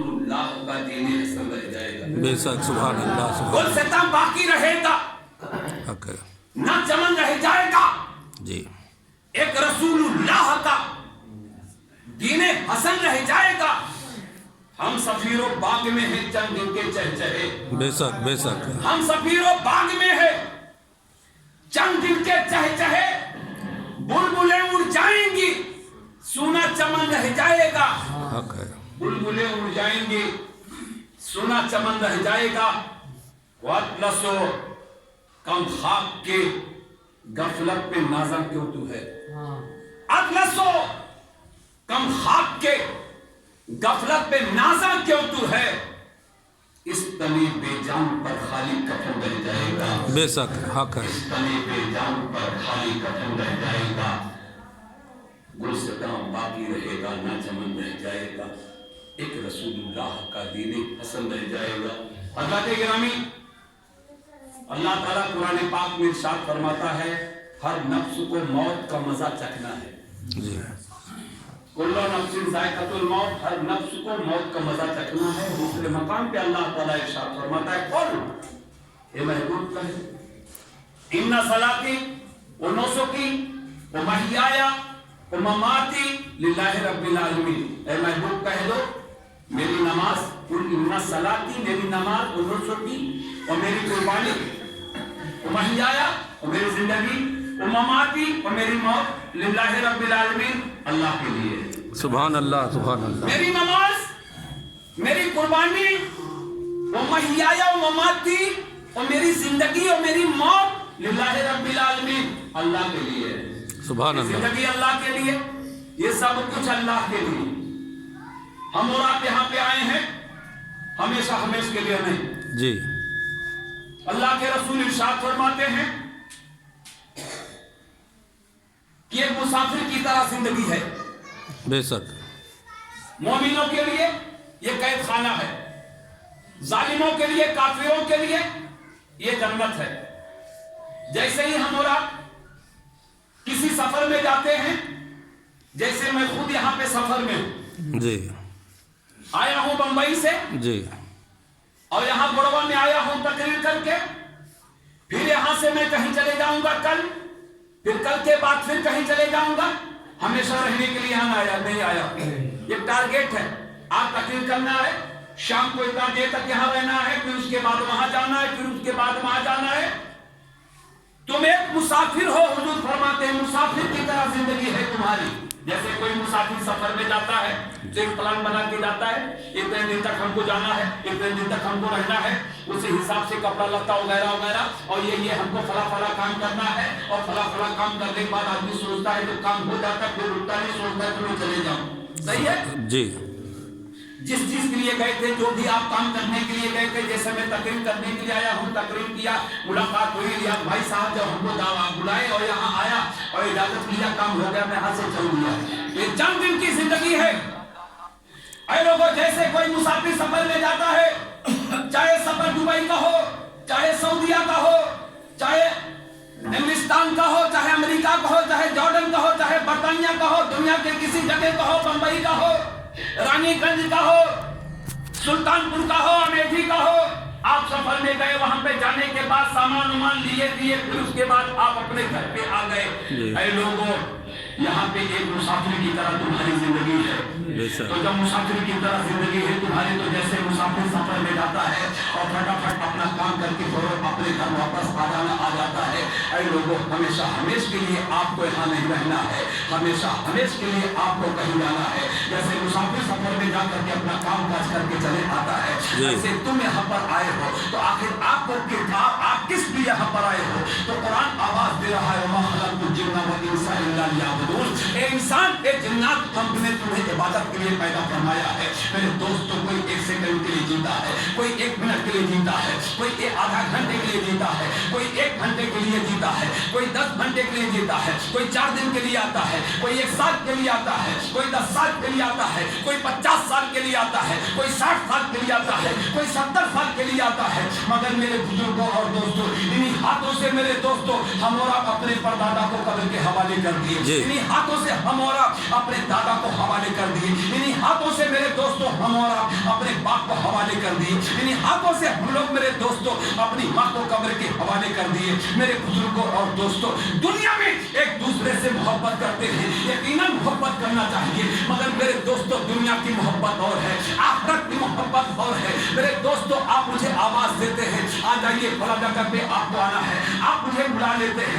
اللہ کا دین حسن رہ جائے گا. بے شک سبحان اللہ سبحان گل ستم باقی رہے گا, اللہ. حق ہے. نہ چمن رہ جائے گا. جی ایک رسول اللہ کا دین حسن رہ جائے گا. ہم سفیر و باغ میں ہیں چند دن کے چہچہے. بے شک بے شک. ہم سفیر و باغ میں ہیں چند دن کے چہچہے. بلبلیں اڑ جائیں گی, سونا چمن رہ جائے گا. حق ہے. بلبلیں اڑ جائیں گی, سونا چمن رہ جائے گا. وَأَطْلَسُ کم خاک کے غفلت پہ نازا کیوں تو ہے. اطلسو کم خاک کے غفلت پہ نازا کیوں تو ہے. اس تنے بے جان پر خالی کفن رہ جائے گا. بے شک حق ہے. اس تنے بے جان پر خالی کفن رہ جائے گا. گلستان باقی رہے گا, نہ چمن رہ جائے گا. ایک رسول اللہ کا دین حسن رہ جائے گا. حضرات گرامی, اللہ تعالیٰ قرآن پاک میں ارشاد فرماتا ہے ہر نفس کو موت کا مزہ چکھنا ہے. جی کل نفس ذائقۃ الموت, ہر نفس کو موت کا مزہ چکھنا ہے. دوسرے مقام پہ اللہ تعالیٰ ارشاد فرماتا ہے قل, اے محبوب کہے ان صلاتی و نسکی و محیای و مماتی للہ رب العالمین. اے محبوب کہہ دو میری نماز, قل ان صلاتی میری نماز, و نسکی و میری قربانی, و محیای و میری زندگی, و مماتی و میری موت للہ رب العالمین, اللہ کے لیے. سبحان اللہ سبحان اللہ. میری نماز, میری قربانی, و محیای و مماتی, و میری زندگی و میری موت للہ رب العالمین, اللہ کے لیے. سبحان اللہ. زندگی اللہ کے لیے, یہ سب کچھ اللہ کے لیے. ہم اور آپ یہاں پہ آئے ہیں ہمیشہ ہمیشہ کے لیے نہیں. جی اللہ کے رسول ارشاد فرماتے ہیں کہ ایک مسافر کی طرح زندگی ہے. بے شک. مومنوں کے لیے یہ قید خانہ ہے, ظالموں کے لیے, کافروں کے لیے یہ جنت ہے. جیسے ہی ہم اور آپ کسی سفر میں جاتے ہیں, جیسے میں خود یہاں پہ سفر میں ہوں, جی آیا ہوں بمبئی سے, جی اور یہاں گڑوا میں آیا ہوں تقریر کر کے, پھر یہاں سے میں کہیں چلے جاؤں گا کل, پھر کل کے بعد پھر کہیں چلے جاؤں گا. ہمیشہ رہنے کے لیے یہاں آیا نہیں آیا. یہ ٹارگیٹ ہے, آپ تقریر کرنا ہے, شام کو اتنا دیر تک یہاں رہنا ہے, پھر اس کے بعد وہاں جانا ہے, پھر اس کے بعد وہاں جانا ہے. تم ایک مسافر ہو, حضور فرماتے ہیں مسافر کی طرح زندگی ہے تمہاری. جیسے کوئی مسافر سفر میں جاتا ہے تو ایک پلان بنا کے جاتا ہے, اتنے دن تک ہم کو جانا ہے, اتنے دن تک ہم کو رہنا ہے, اسی حساب سے کپڑا لتا وغیرہ وغیرہ, اور یہ ہم کو فلاں فلاں کام کرنا ہے, اور فلاں فلاں کام کرنے کے بعد آدمی سوچتا ہے تو کام ہو جاتا ہے, پھر اٹھتا نہیں, سوچتا ہے تو میں چلے جاؤں. صحیح ہے. جی جس چیز کے لیے گئے تھے, جو بھی آپ کام کرنے کے لیے گئے تھے, جیسے میں تقریر کرنے کے لیے آیا ہوں, تقریر کیا, ملاقات ہوئی, یا بھائی صاحب جب ہم کو بلائے اور یہاں آیا اور اجازت لیا, کام ہو گیا, میں یہاں سے چل دیا. یہ چند دن کی زندگی ہے. اے لوگوں, جیسے کوئی مسافر سفر میں جاتا ہے, چاہے سفر دبئی کا ہو, چاہے سعودیہ کا ہو, چاہے انگلستان کا ہو, چاہے امریکہ کا ہو, چاہے جارڈن کا ہو, چاہے برطانیہ کا ہو, دنیا کے کسی جگہ کا ہو, بمبئی کا ہو, رانی گنج کا ہو, سلطان پور کا ہو, امیٹھی کا ہو, آپ سفر میں گئے, وہاں پہ جانے کے بعد سامان ومان لیے دیے, پھر اس کے بعد آپ اپنے گھر پہ آ گئے. اے لوگوں, یہاں پہ ایک مسافر کی طرح تمہاری زندگی ہے. تو جب مسافر کی طرح زندگی ہے تمہاری, تو جیسے مسافر سفر میں جاتا ہے اور پھٹافٹ اپنا کام کر کے فوراً اپنے گھر واپس آ جاتا ہے. اے لوگوں, ہمیشہ ہمیشہ کے لیے آپ کو یہاں نہیں رہنا ہے, ہمیشہ ہمیشہ کے لیے آپ کو کہیں جانا ہے. جیسے مسافر سفر میں جا کر کے اپنا کام کاج کر کے چلے آتا ہے, جیسے تم یہاں پر آئے ہو, تو آخر آپ کو کردار, آپ کس لیے یہاں پر آئے ہو. تو قرآن آواز دے رہا ہے, وَمَا خَلَقْتُ الْجِنَّ وَالْإِنسَ إِلَّا لِيَعْبُدُونِ. اے انسان, اے جنات, ہم نے تمہیں عبادت کے لیے پیدا فرمایا ہے. میرے دوستوں, کوئی 1 سیکنڈ کے لیے جیتا ہے, کوئی 1 منٹ کے لیے جیتا ہے, کوئی آدھا گھنٹے کے لیے جیتا ہے, کوئی 1 گھنٹے کے لیے جیتا ہے, کوئی 10 گھنٹے کے لیے جیتا ہے, کوئی 4 دن کے لیے آتا ہے, کوئی 1 سال کے لیے آتا ہے, کوئی 10 سال کے لیے آتا ہے, کوئی 50 سال کے لیے آتا ہے, کوئی 60 سال کے لیے آتا ہے, کوئی 70 سال کے لیے آتا ہے. مگر میرے بزرگوں اور دوستوں, انہی ہاتھوں سے میرے دوستوں ہم اور آپ اپنے پردادا کو قبر کے حوالے کر دیے, انہی ہاتھوں سے ہم اور آپ اپنے دادا کو حوالے حوالے کر دیے. انہی ہاتھوں سے میرے دوستوں ہم اور آپ اپنے باپ کو حوالے کر دیے. انہی ہاتھوں سے ہم لوگ میرے دوستوں اپنی ماں کو قبر کے حوالے کر دیے. میرے بزرگوں اور دوستوں, دنیا میں ایک دوسرے سے محبت کرتے ہیں, یقیناً محبت کرنا چاہیے, مگر میرے دوستوں دنیا کی محبت اور ہے, آخرت کی محبت اور ہے. میرے دوستوں آپ مجھے آواز دیتے ہیں, آ جائیے فلاں جگہ پہ آپ کو آنا ہے, آپ مجھے بلا لیتے ہیں,